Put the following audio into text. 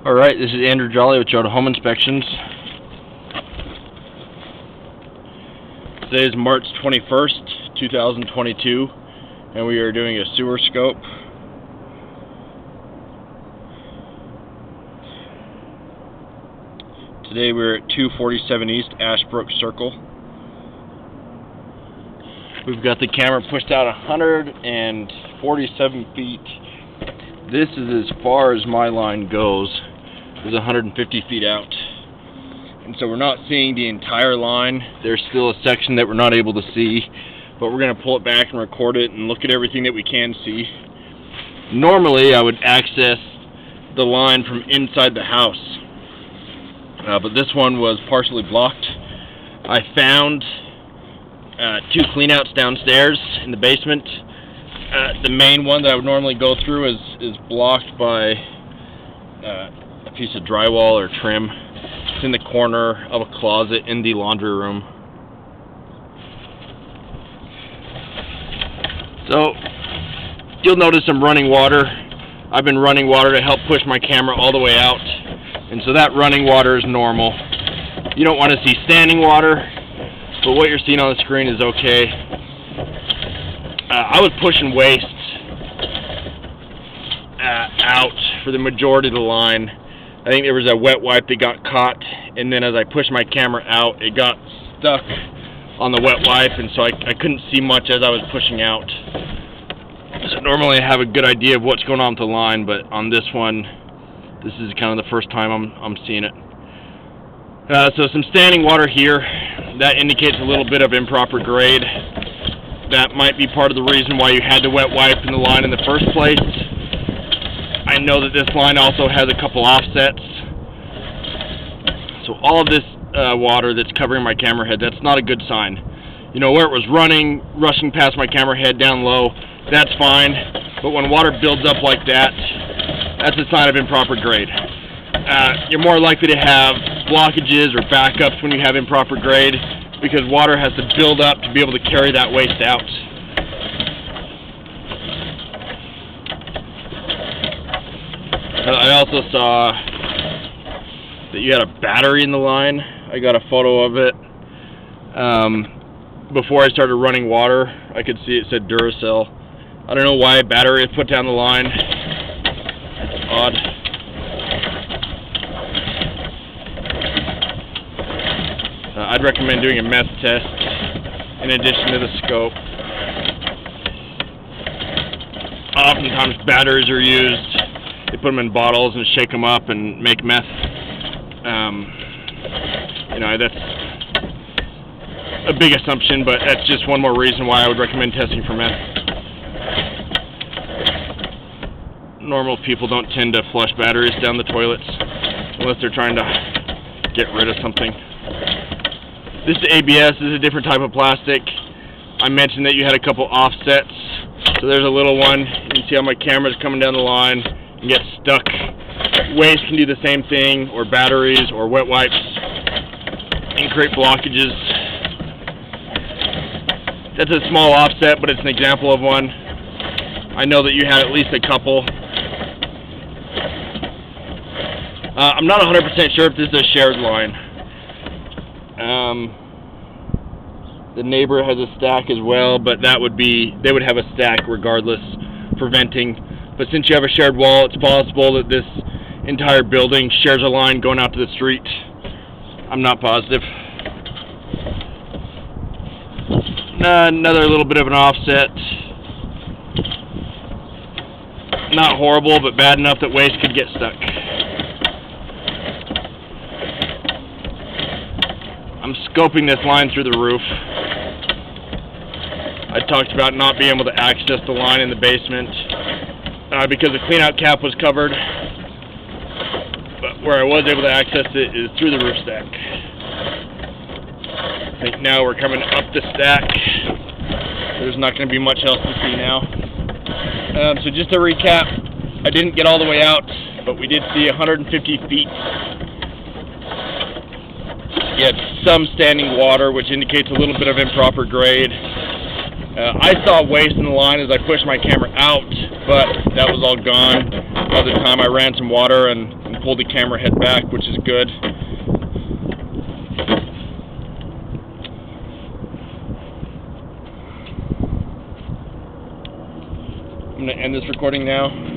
Alright, this is Andrew Jolly with Joda Home Inspections. Today is March 21st, 2022, and we are doing a sewer scope. Today we're at 247 East Ashbrook Circle. We've got the camera pushed out 147 feet. This is as far as my line goes. Is 150 feet out. And so we're not seeing the entire line. There's still a section that we're not able to see, but we're going to pull it back and record it and look at everything that we can see. Normally I would access the line from inside the house, but this one was partially blocked. I found two cleanouts downstairs in the basement. The main one that I would normally go through is blocked by a piece of drywall or trim. It's in the corner of a closet in the laundry room. So you'll notice I'm running water. I've been running water to help push my camera all the way out, and so that running water is normal. You don't want to see standing water, but what you're seeing on the screen is okay. I was pushing waste out for the majority of the line. I think there was a wet wipe that got caught, and then as I pushed my camera out, it got stuck on the wet wipe, and so I couldn't see much as I was pushing out. So normally I have a good idea of what's going on with the line, but on this one, this is kind of the first time I'm seeing it. So some standing water here. That indicates a little bit of improper grade. That might be part of the reason why you had the wet wipe in the line in the first place. I know that this line also has a couple offsets. So all of this water that's covering my camera head, that's not a good sign. You know, where it was running, rushing past my camera head down low, that's fine. But when water builds up like that, that's a sign of improper grade. You're more likely to have blockages or backups when you have improper grade, because water has to build up to be able to carry that waste out. I also saw that you had a battery in the line. I got a photo of it. Before I started running water, I could see it said Duracell. I don't know why a battery is put down the line. It's odd. I'd recommend doing a meth test in addition to the scope. Oftentimes batteries are used. They put them in bottles and shake them up and make meth. You know, that's a big assumption, but that's just one more reason why I would recommend testing for meth. Normal people don't tend to flush batteries down the toilets unless they're trying to get rid of something. This ABS is a different type of plastic. I mentioned that you had a couple offsets. So there's a little one. You can see how my camera's coming down the line and get stuck. Waste can do the same thing, or batteries, or wet wipes, and create blockages. That's a small offset, but it's an example of one. I know that you had at least a couple. I'm not 100% sure if this is a shared line. The neighbor has a stack as well, but they would have a stack regardless for venting. But since you have a shared wall, it's possible that this entire building shares a line going out to the street. I'm not positive. Another little bit of an offset. Not horrible, but bad enough that waste could get stuck. I'm scoping this line through the roof. I talked about not being able to access the line in the basement because the cleanout cap was covered, but where I was able to access it is through the roof stack. I think now we're coming up the stack. There's not going to be much else to see now. So just to recap, I didn't get all the way out, but we did see 150 feet. You had some standing water, which indicates a little bit of improper grade. I saw waste in the line as I pushed my camera out, but that was all gone by the time I ran some water and pulled the camera head back, which is good. I'm going to end this recording now.